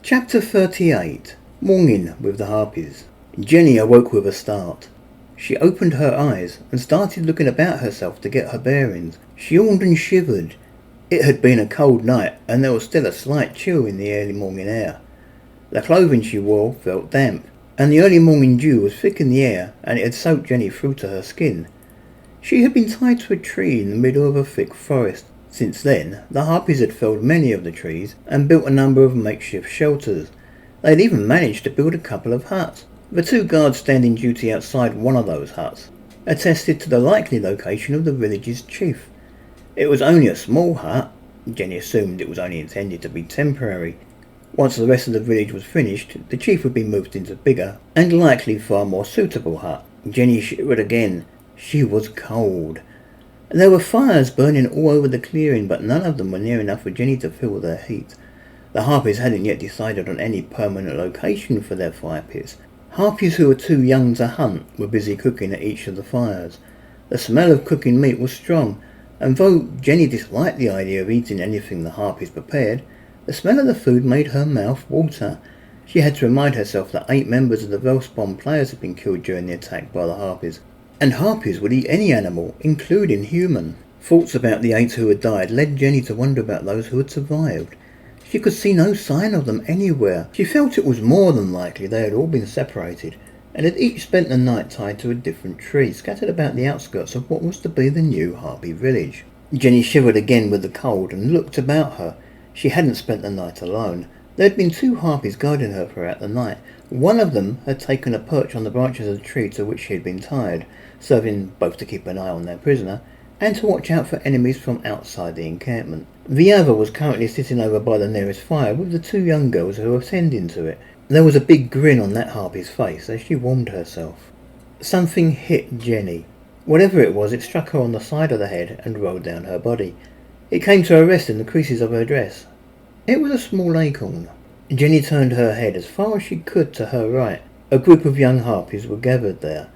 Chapter 38. Morning with the Harpies. Jenni awoke with a start. She opened her eyes and started looking about herself to get her bearings. She yawned and shivered. It had been a cold night and there was still a slight chill in the early morning air. The clothing she wore felt damp, and the early morning dew was thick in the air and it had soaked Jenni through to her skin. She had been tied to a tree in the middle of a thick forest. Since then, the Harpies had felled many of the trees and built a number of makeshift shelters. They had even managed to build a couple of huts. The two guards standing duty outside one of those huts attested to the likely location of the village's chief. It was only a small hut. Jenni assumed it was only intended to be temporary. Once the rest of the village was finished, the chief would be moved into a bigger and likely far more suitable hut. Jenni shivered again. She was cold. There were fires burning all over the clearing, but none of them were near enough for Jenni to feel their heat. The Harpies hadn't yet decided on any permanent location for their fire pits. Harpies who were too young to hunt were busy cooking at each of the fires. The smell of cooking meat was strong, and though Jenni disliked the idea of eating anything the Harpies prepared, the smell of the food made her mouth water. She had to remind herself that 8 members of the Velspawn players had been killed during the attack by the Harpies. And Harpies would eat any animal, including human. Thoughts about the 8 who had died led Jenni to wonder about those who had survived. She could see no sign of them anywhere. She felt it was more than likely they had all been separated, and had each spent the night tied to a different tree, scattered about the outskirts of what was to be the new Harpy village. Jenni shivered again with the cold and looked about her. She hadn't spent the night alone. There had been 2 Harpies guarding her throughout the night. One of them had taken a perch on the branches of the tree to which she had been tied, serving both to keep an eye on their prisoner and to watch out for enemies from outside the encampment. The other was currently sitting over by the nearest fire with the 2 young girls who were tending to it. There was a big grin on that Harpy's face as she warmed herself. Something hit Jenni. Whatever it was, it struck her on the side of the head and rolled down her body. It came to a rest in the creases of her dress. It was a small acorn. Jenni turned her head as far as she could to her right. A group of young Harpies were gathered there.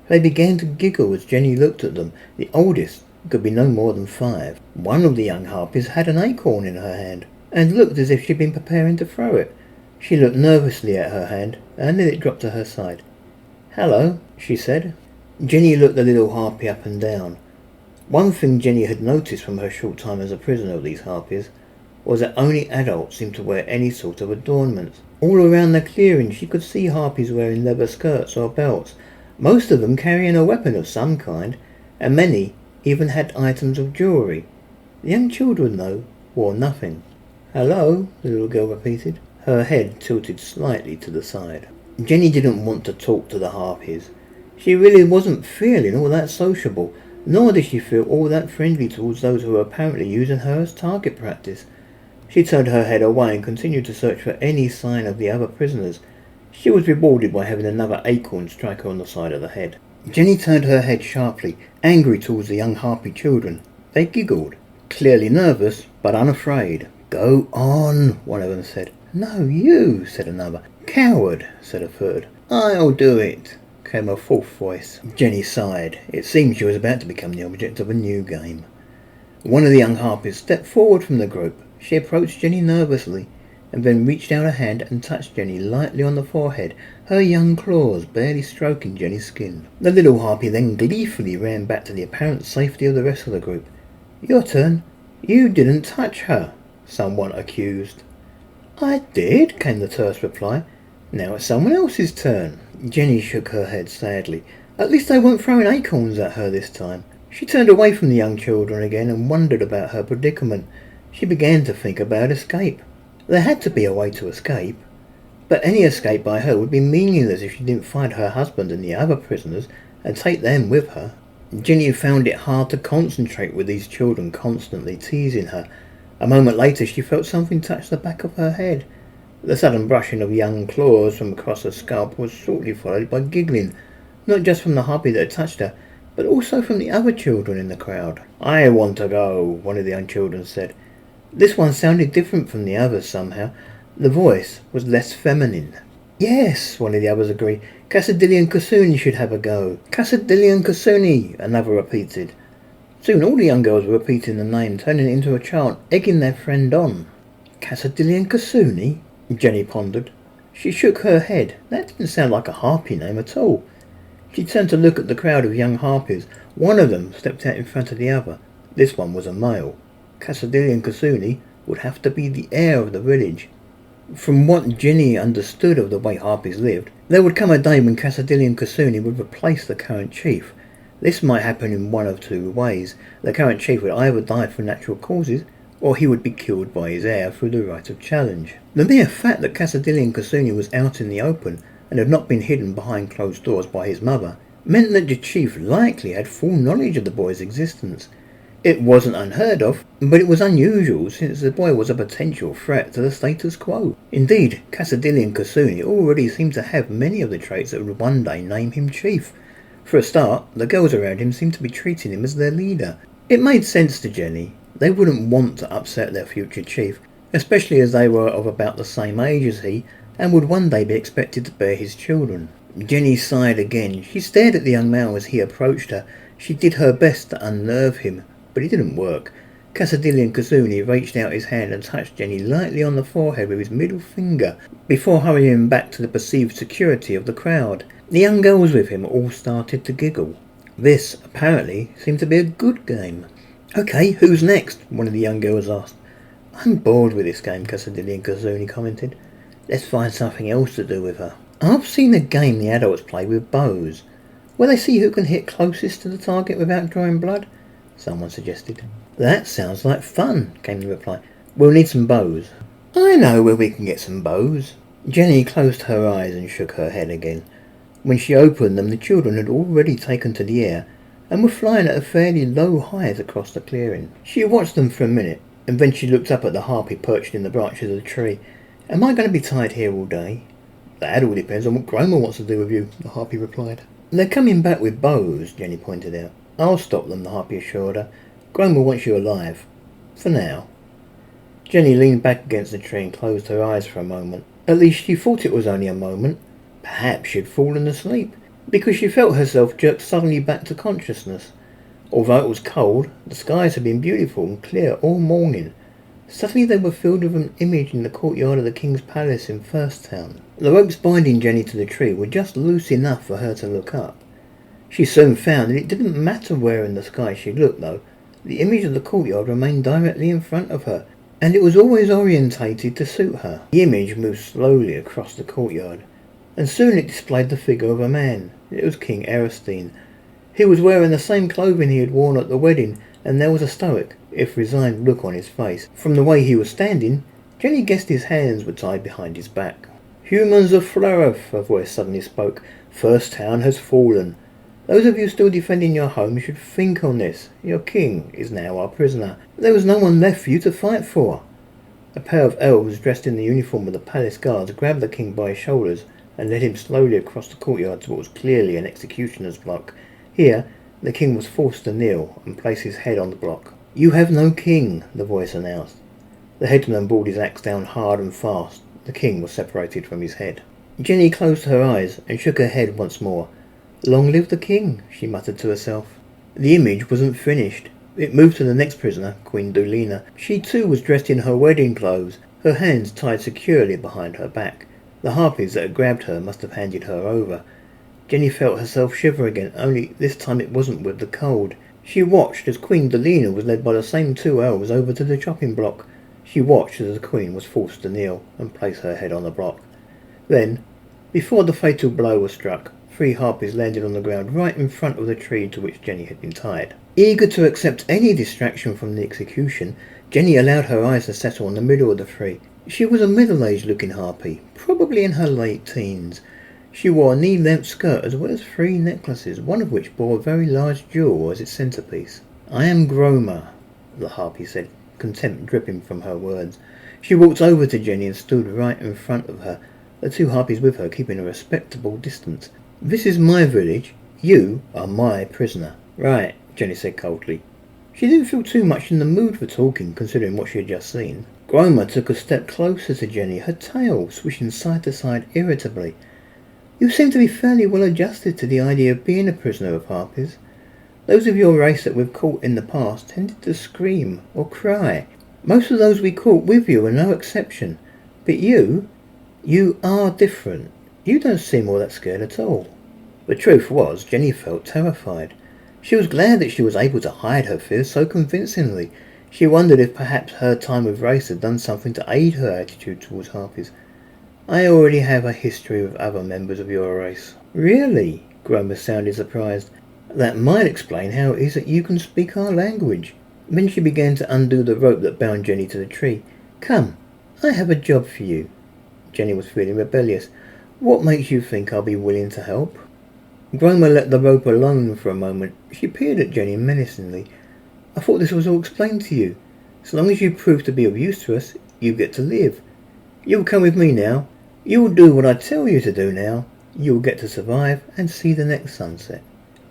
They began to giggle as Jenni looked at them. The oldest could be no more than 5. One of the young Harpies had an acorn in her hand, and looked as if she'd been preparing to throw it. She looked nervously at her hand, and then it dropped to her side. "Hello," she said. Jenni looked the little Harpy up and down. One thing Jenni had noticed from her short time as a prisoner of these Harpies was that only adults seemed to wear any sort of adornments. All around the clearing she could see Harpies wearing leather skirts or belts, most of them carrying a weapon of some kind, and many even had items of jewellery. The young children, though, wore nothing. "Hello," the little girl repeated, her head tilted slightly to the side. Jenni didn't want to talk to the Harpies. She really wasn't feeling all that sociable, nor did she feel all that friendly towards those who were apparently using her as target practice. She turned her head away and continued to search for any sign of the other prisoners. She was rewarded by having another acorn strike her on the side of the head. Jenni turned her head sharply, angry towards the young Harpy children. They giggled, clearly nervous but unafraid. "Go on," one of them said. "No, you," said another. "Coward," said a third. "I'll do it," came a fourth voice. Jenni sighed. It seemed she was about to become the object of a new game. One of the young Harpies stepped forward from the group. She approached Jenni nervously, and then reached out a hand and touched Jenni lightly on the forehead, her young claws barely stroking Jenni's skin. The little Harpy then gleefully ran back to the apparent safety of the rest of the group. "Your turn." "You didn't touch her," someone accused. "I did," came the terse reply. "Now it's someone else's turn." Jenni shook her head sadly. At least they weren't throwing acorns at her this time. She turned away from the young children again and wondered about her predicament. She began to think about escape. There had to be a way to escape, but any escape by her would be meaningless if she didn't find her husband and the other prisoners and take them with her. Jenni found it hard to concentrate with these children constantly teasing her. A moment later she felt something touch the back of her head. The sudden brushing of young claws from across her scalp was shortly followed by giggling, not just from the Harpy that had touched her, but also from the other children in the crowd. "I want to go," one of the young children said. This one sounded different from the others somehow. The voice was less feminine. "Yes," one of the others agreed. "Casadilli and Kasuni should have a go." "Casadilli and Kasuni," another repeated. Soon all the young girls were repeating the name, turning it into a chant, egging their friend on. "Casadilli and Kasuni?" Jenni pondered. She shook her head. That didn't sound like a harpy name at all. She turned to look at the crowd of young harpies. One of them stepped out in front of the other. This one was a male. Casadilli Kasuni would have to be the heir of the village. From what Jenni understood of the way harpies lived, there would come a day when Casadilli Kasuni would replace the current chief. This might happen in one of two ways. The current chief would either die from natural causes, or he would be killed by his heir through the right of challenge. The mere fact that Casadilli Kasuni was out in the open and had not been hidden behind closed doors by his mother meant that the chief likely had full knowledge of the boy's existence. It wasn't unheard of, but it was unusual since the boy was a potential threat to the status quo. Indeed, Casadilli Kasuni already seemed to have many of the traits that would one day name him chief. For a start, the girls around him seemed to be treating him as their leader. It made sense to Jenni. They wouldn't want to upset their future chief, especially as they were of about the same age as he and would one day be expected to bear his children. Jenni sighed again. She stared at the young male as he approached her. She did her best to unnerve him, but it didn't work. Casadilli Kasuni reached out his hand and touched Jenni lightly on the forehead with his middle finger before hurrying back to the perceived security of the crowd. The young girls with him all started to giggle. This, apparently, seemed to be a good game. "Okay, who's next?" one of the young girls asked. "I'm bored with this game," Casadilli Kasuni commented. "Let's find something else to do with her." "I've seen a game the adults play with bows, where they see who can hit closest to the target without drawing blood," someone suggested. "That sounds like fun," came the reply. "We'll need some bows." "I know where we can get some bows." Jenni closed her eyes and shook her head again. When she opened them, the children had already taken to the air and were flying at a fairly low height across the clearing. She watched them for a minute, and then she looked up at the harpy perched in the branches of the tree. "Am I going to be tied here all day?" "That all depends on what Groma wants to do with you," the harpy replied. "They're coming back with bows," Jenni pointed out. "I'll stop them," the harpy assured her. "Groma wants you alive. For now." Jenni leaned back against the tree and closed her eyes for a moment. At least she thought it was only a moment. Perhaps she had fallen asleep, because she felt herself jerked suddenly back to consciousness. Although it was cold, the skies had been beautiful and clear all morning. Suddenly they were filled with an image in the courtyard of the king's palace in First Town. The ropes binding Jenni to the tree were just loose enough for her to look up. She soon found that it didn't matter where in the sky she looked, though. The image of the courtyard remained directly in front of her, and it was always orientated to suit her. The image moved slowly across the courtyard, and soon it displayed the figure of a man. It was King Erestein. He was wearing the same clothing he had worn at the wedding, and there was a stoic, if resigned, look on his face. From the way he was standing, Jenni guessed his hands were tied behind his back. "Humans of Flereth," a voice suddenly spoke. "First Town has fallen. Those of you still defending your home should think on this. Your king is now our prisoner. There was no one left for you to fight for." A pair of elves dressed in the uniform of the palace guards grabbed the king by his shoulders and led him slowly across the courtyard to what was clearly an executioner's block. Here, the king was forced to kneel and place his head on the block. "You have no king," the voice announced. The headman brought his axe down hard and fast. The king was separated from his head. Jenni closed her eyes and shook her head once more. "Long live the king," she muttered to herself. The image wasn't finished. It moved to the next prisoner, Queen Dulina. She too was dressed in her wedding clothes, her hands tied securely behind her back. The harpies that had grabbed her must have handed her over. Jenni felt herself shiver again, only this time it wasn't with the cold. She watched as Queen Dulina was led by the same two elves over to the chopping block. She watched as the queen was forced to kneel and place her head on the block. Then, before the fatal blow was struck, 3 harpies landed on the ground right in front of the tree to which Jenni had been tied. Eager to accept any distraction from the execution, Jenni allowed her eyes to settle on the middle of the 3. She was a middle-aged looking harpy, probably in her late teens. She wore a knee-length skirt as well as 3 necklaces, one of which bore a very large jewel as its centrepiece. "I am Groma," the harpy said, contempt dripping from her words. She walked over to Jenni and stood right in front of her, the 2 harpies with her keeping a respectable distance. "This is my village. You are my prisoner." "Right," Jenni said coldly. She didn't feel too much in the mood for talking, considering what she had just seen. Groma took a step closer to Jenni, her tail swishing side to side irritably. "You seem to be fairly well adjusted to the idea of being a prisoner of harpies. Those of your race that we've caught in the past tended to scream or cry. Most of those we caught with you are no exception. But you, You are different. You don't seem all that scared at all. The truth was, Jenni felt terrified. She was glad that she was able to hide her fears so convincingly. She wondered if perhaps her time with Race had done something to aid her attitude towards Harpies. I already have a history with other members of your race. Really? Gromer sounded surprised. That might explain how it is that you can speak our language. Then she began to undo the rope that bound Jenni to the tree. Come, I have a job for you. Jenni was feeling rebellious. What makes you think I'll be willing to help? Gromer let the rope alone for a moment. She peered at Jenni menacingly. I thought this was all explained to you. So long as you prove to be of use to us, you get to live. You'll come with me now. You will do what I tell you to do now. You will get to survive and see the next sunset.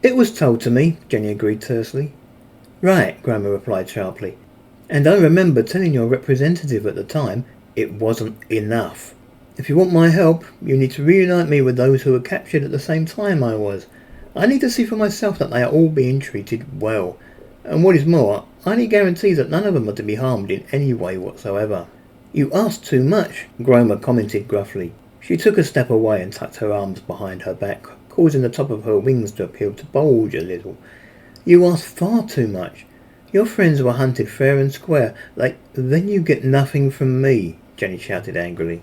It was told to me, Jenni agreed tersely. Right, Gromer replied sharply. And I remember telling your representative at the time it wasn't enough. If you want my help, you need to reunite me with those who were captured at the same time I was. I need to see for myself that they are all being treated well. And what is more, I need guarantees that none of them are to be harmed in any way whatsoever. You ask too much, Gromer commented gruffly. She took a step away and tucked her arms behind her back, causing the top of her wings to appear to bulge a little. You ask far too much. Your friends were hunted fair and square. Then you get nothing from me, Jenni shouted angrily.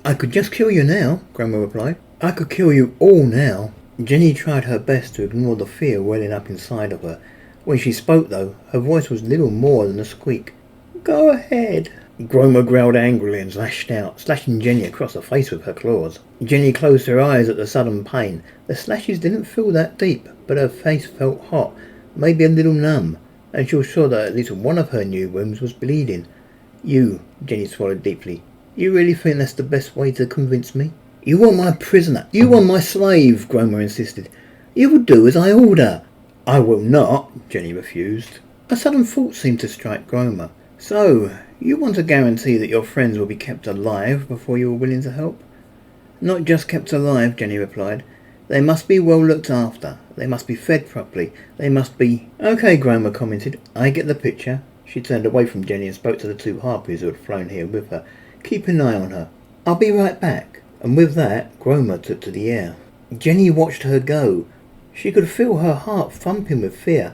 I could just kill you now, Gromer replied. I could kill you all now. Jenni tried her best to ignore the fear welling up inside of her. When she spoke, though, her voice was little more than a squeak. Go ahead. Gromer growled angrily and lashed out, slashing Jenni across the face with her claws. Jenni closed her eyes at the sudden pain. The slashes didn't feel that deep, but her face felt hot, maybe a little numb, and she was sure that at least one of her new wounds was bleeding. You, Jenni swallowed deeply. You really think that's the best way to convince me? You are my prisoner. You are my slave, Gromer insisted. You will do as I order. I will not, Jenni refused. A sudden thought seemed to strike Gromer. So, you want a guarantee that your friends will be kept alive before you are willing to help? Not just kept alive, Jenni replied. They must be well looked after. They must be fed properly. They must be... Okay, Gromer commented. I get the picture. She turned away from Jenni and spoke to the two Harpies who had flown here with her. Keep an eye on her. I'll be right back. And with that, Gromer took to the air. Jenni watched her go. She could feel her heart thumping with fear,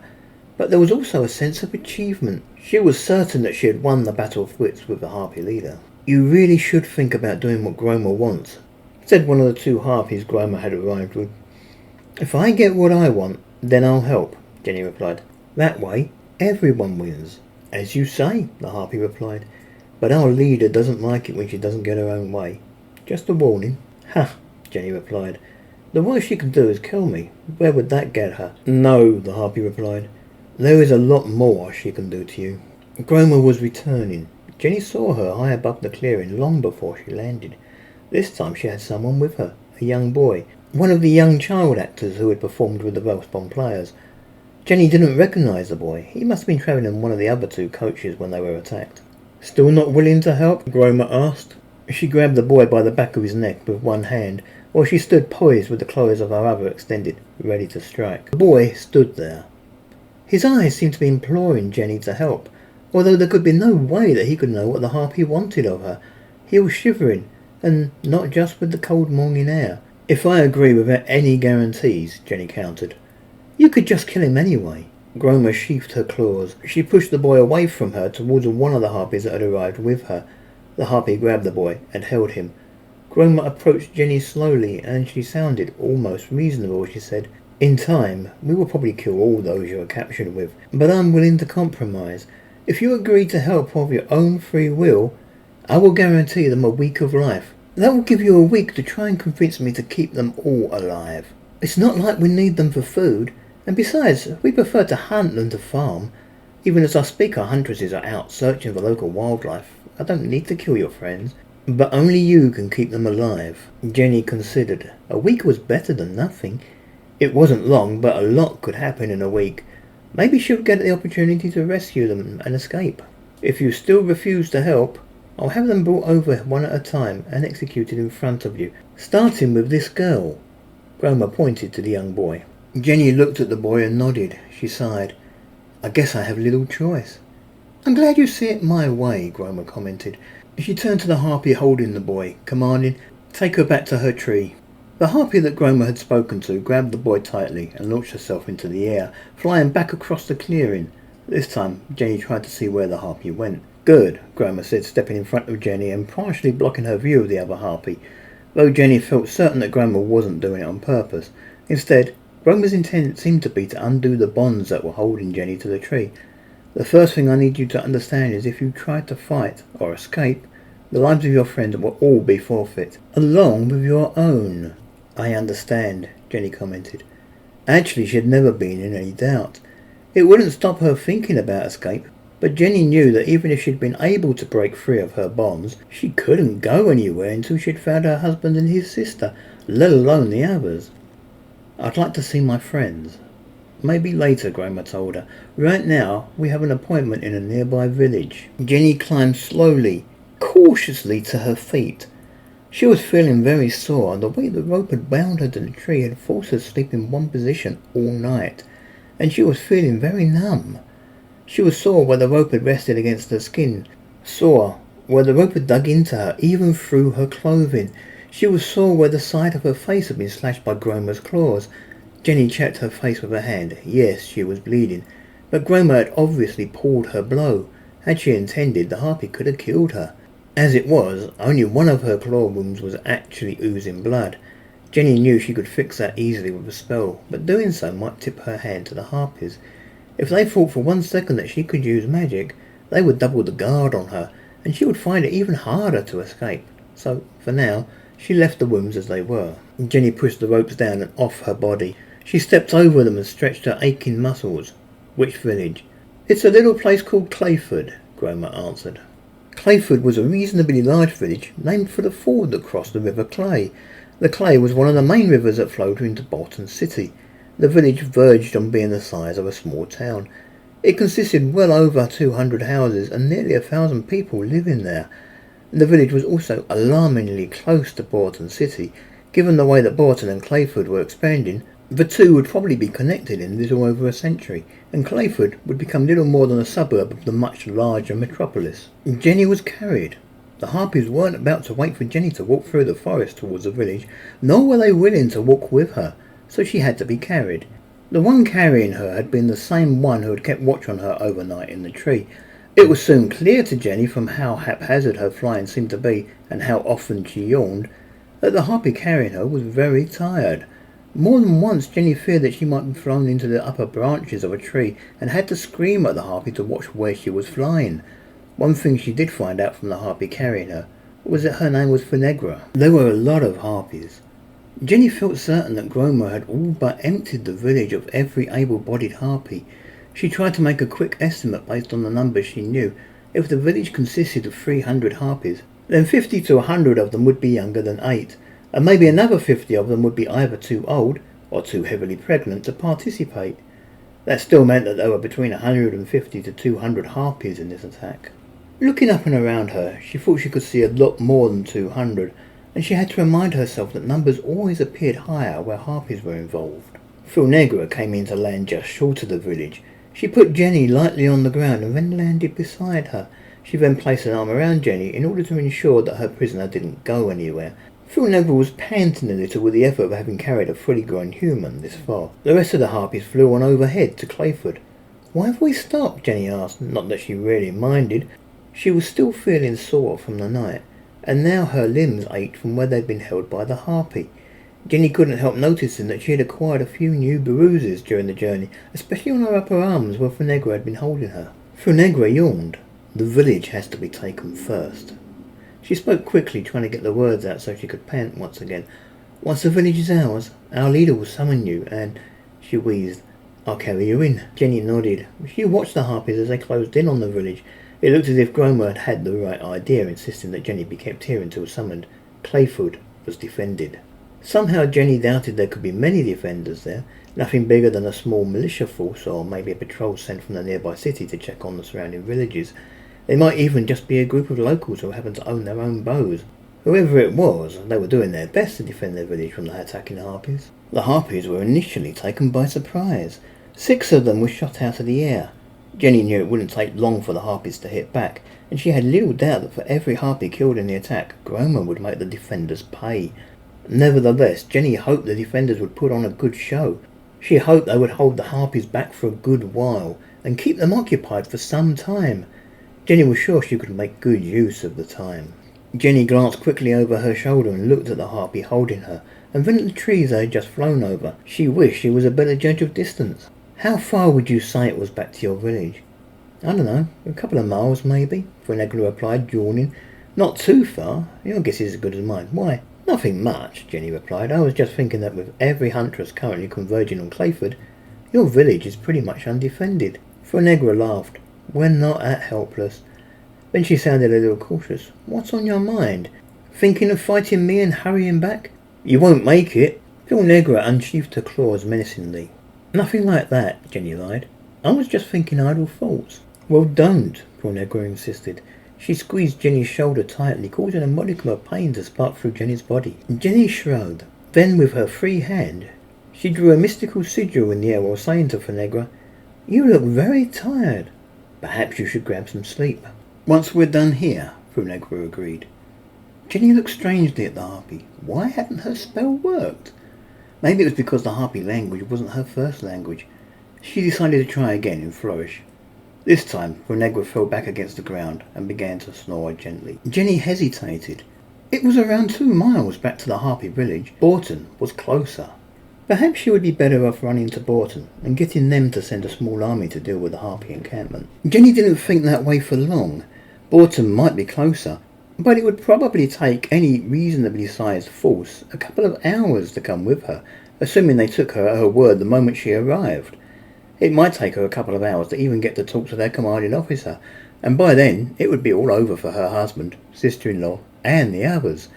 but there was also a sense of achievement. She was certain that she had won the battle of wits with the Harpy leader. You really should think about doing what Gromer wants, said one of the two Harpies Gromer had arrived with. If I get what I want, then I'll help, Jenni replied. That way, everyone wins. As you say, the Harpy replied. But our leader doesn't like it when she doesn't get her own way. Just a warning. Ha, Jenni replied. The worst she can do is kill me. Where would that get her? No, the Harpy replied. There is a lot more she can do to you. Gromer was returning. Jenni saw her high above the clearing long before she landed. This time she had someone with her, a young boy, one of the young child actors who had performed with the Wellspawn players. Jenni didn't recognise the boy. He must have been travelling in one of the other two coaches when they were attacked. Still not willing to help? Gromer asked. She grabbed the boy by the back of his neck with one hand, while she stood poised with the claws of her other extended, ready to strike. The boy stood there. His eyes seemed to be imploring Jenni to help, although there could be no way that he could know what the Harpy wanted of her. He was shivering, and not just with the cold morning air. If I agree without any guarantees, Jenni countered. You could just kill him anyway. Gromer sheathed her claws. She pushed the boy away from her towards one of the Harpies that had arrived with her. The Harpy grabbed the boy and held him. Gromer approached Jenni slowly, and she sounded almost reasonable. She said, In time, we will probably kill all those you are captured with, but I'm willing to compromise. If you agree to help of your own free will, I will guarantee them a week of life. That will give you a week to try and convince me to keep them all alive. It's not like we need them for food, and besides, we prefer to hunt than to farm. Even as I speak, our huntresses are out searching for local wildlife. I don't need to kill your friends, but only you can keep them alive. Jenni considered. A week was better than nothing. It wasn't long, but a lot could happen in a week. Maybe she'll get the opportunity to rescue them and escape. If you still refuse to help, I'll have them brought over one at a time and executed in front of you, starting with this girl. Gromer pointed to the young boy. Jenni looked at the boy and nodded. She sighed. I guess I have little choice. I'm glad you see it my way, Gromer commented. She turned to the Harpy holding the boy, commanding, Take her back to her tree. The harpy that Groma had spoken to grabbed the boy tightly and launched herself into the air, flying back across the clearing. This time, Jenni tried to see where the harpy went. Good, Groma said, stepping in front of Jenni and partially blocking her view of the other harpy, though Jenni felt certain that Groma wasn't doing it on purpose. Instead, Groma's intent seemed to be to undo the bonds that were holding Jenni to the tree. The first thing I need you to understand is if you try to fight or escape, the lives of your friends will all be forfeit, along with your own. I understand, Jenni commented. Actually, she had never been in any doubt. It wouldn't stop her thinking about escape, but Jenni knew that even if she'd been able to break free of her bonds, she couldn't go anywhere until she'd found her husband and his sister, let alone the others. I'd like to see my friends. Maybe later, Groma told her. Right now, we have an appointment in a nearby village. Jenni climbed slowly, cautiously to her feet. She was feeling very sore, and the way the rope had bound her to the tree had forced her to sleep in one position all night, and she was feeling very numb. She was sore where the rope had rested against her skin, sore where the rope had dug into her, even through her clothing. She was sore where the side of her face had been slashed by Groma's claws. Jenni checked her face with her hand. Yes, she was bleeding, but Groma had obviously pulled her blow. Had she intended, the harpy could have killed her. As it was, only one of her claw wounds was actually oozing blood. Jenni knew she could fix that easily with a spell, but doing so might tip her hand to the Harpies. If they thought for 1 second that she could use magic, they would double the guard on her, and she would find it even harder to escape. So, for now, she left the wounds as they were. Jenni pushed the ropes down and off her body. She stepped over them and stretched her aching muscles. Which village? It's a little place called Clayford, Groma answered. Clayford was a reasonably large village named for the ford that crossed the River Clay. The Clay was one of the main rivers that flowed into Bolton City. The village verged on being the size of a small town. It consisted well over 200 houses and nearly 1,000 people living there. The village was also alarmingly close to Bolton City. Given the way that Bolton and Clayford were expanding, the two would probably be connected in little over a century, and Clayford would become little more than a suburb of the much larger metropolis. Jenni was carried. The Harpies weren't about to wait for Jenni to walk through the forest towards the village, nor were they willing to walk with her, so she had to be carried. The one carrying her had been the same one who had kept watch on her overnight in the tree. It was soon clear to Jenni from how haphazard her flying seemed to be, and how often she yawned, that the Harpy carrying her was very tired. More than once Jenni feared that she might be thrown into the upper branches of a tree and had to scream at the Harpy to watch where she was flying. One thing she did find out from the Harpy carrying her was that her name was Finegra. There were a lot of Harpies. Jenni felt certain that Groma had all but emptied the village of every able-bodied Harpy. She tried to make a quick estimate based on the numbers she knew. If the village consisted of 300 Harpies, then 50 to 100 of them would be younger than 8. And maybe another 50 of them would be either too old or too heavily pregnant to participate. That still meant that there were between 150 to 200 Harpies in this attack. Looking up and around her, she thought she could see a lot more than 200, and she had to remind herself that numbers always appeared higher where Harpies were involved. Finegra came in to land just short of the village. She put Jenni lightly on the ground and then landed beside her. She then placed an arm around Jenni in order to ensure that her prisoner didn't go anywhere. Finegra was panting a little with the effort of having carried a fully grown human this far. The rest of the Harpies flew on overhead to Clayford. "Why have we stopped?" Jenni asked, not that she really minded. She was still feeling sore from the night, and now her limbs ached from where they'd been held by the Harpy. Jenni couldn't help noticing that she had acquired a few new bruises during the journey, especially on her upper arms where Finegra had been holding her. Finegra yawned. "The village has to be taken first." She spoke quickly, trying to get the words out so she could pant once again. "Once the village is ours, our leader will summon you, and—" she wheezed. "I'll carry you in." Jenni nodded. She watched the Harpies as they closed in on the village. It looked as if Groma had had the right idea, insisting that Jenni be kept here until summoned. Clayford was defended. Somehow Jenni doubted there could be many defenders there, nothing bigger than a small militia force or maybe a patrol sent from the nearby city to check on the surrounding villages. They might even just be a group of locals who happened to own their own bows. Whoever it was, they were doing their best to defend their village from the attacking Harpies. The Harpies were initially taken by surprise. 6 of them were shot out of the air. Jenni knew it wouldn't take long for the Harpies to hit back, and she had little doubt that for every Harpy killed in the attack, Groma would make the defenders pay. Nevertheless, Jenni hoped the defenders would put on a good show. She hoped they would hold the Harpies back for a good while, and keep them occupied for some time. Jenni was sure she could make good use of the time. Jenni glanced quickly over her shoulder and looked at the Harpy holding her, and then at the trees they had just flown over. She wished she was a better judge of distance. How far would you say it was back to your village? I don't know, a couple of miles maybe, Frenegla replied, yawning. Not too far. Your guess is as good as mine. Why? Nothing much, Jenni replied. I was just thinking that with every huntress currently converging on Clayford, your village is pretty much undefended. Frenegla laughed. We're not that helpless. Then she sounded a little cautious. What's on your mind? Thinking of fighting me and hurrying back? You won't make it. Frenegla unsheathed her claws menacingly. Nothing like that, Jenni lied. I was just thinking idle thoughts. Well, don't, Frenegla insisted. She squeezed Jenni's shoulder tightly, causing a modicum of pain to spark through Jenni's body. Jenni shrugged. Then, with her free hand, she drew a mystical sigil in the air while saying to Frenegla, You look very tired. Perhaps you should grab some sleep. Once we're done here, Frenegla agreed. Jenni looked strangely at the Harpy. Why hadn't her spell worked? Maybe it was because the Harpy language wasn't her first language. She decided to try again in flourish. This time, Frenegla fell back against the ground and began to snore gently. Jenni hesitated. It was around 2 miles back to the Harpy village. Borton was closer. Perhaps she would be better off running to Borton and getting them to send a small army to deal with the Harpy encampment. Jenni didn't think that way for long. Borton might be closer, but it would probably take any reasonably sized force a couple of hours to come with her, assuming they took her at her word the moment she arrived. It might take her a couple of hours to even get to talk to their commanding officer, and by then it would be all over for her husband, sister-in-law, and the others.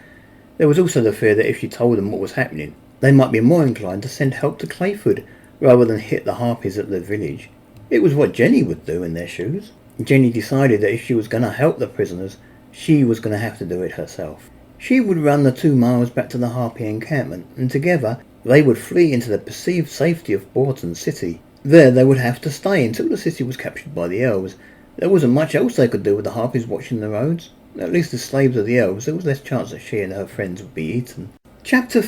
There was also the fear that if she told them what was happening, they might be more inclined to send help to Clayford, rather than hit the Harpies at their village. It was what Jenni would do in their shoes. Jenni decided that if she was going to help the prisoners, she was going to have to do it herself. She would run the 2 miles back to the Harpy encampment, and together they would flee into the perceived safety of Borton City. There they would have to stay until the city was captured by the elves. There wasn't much else they could do with the Harpies watching the roads. At least as slaves of the elves, there was less chance that she and her friends would be eaten. Chapter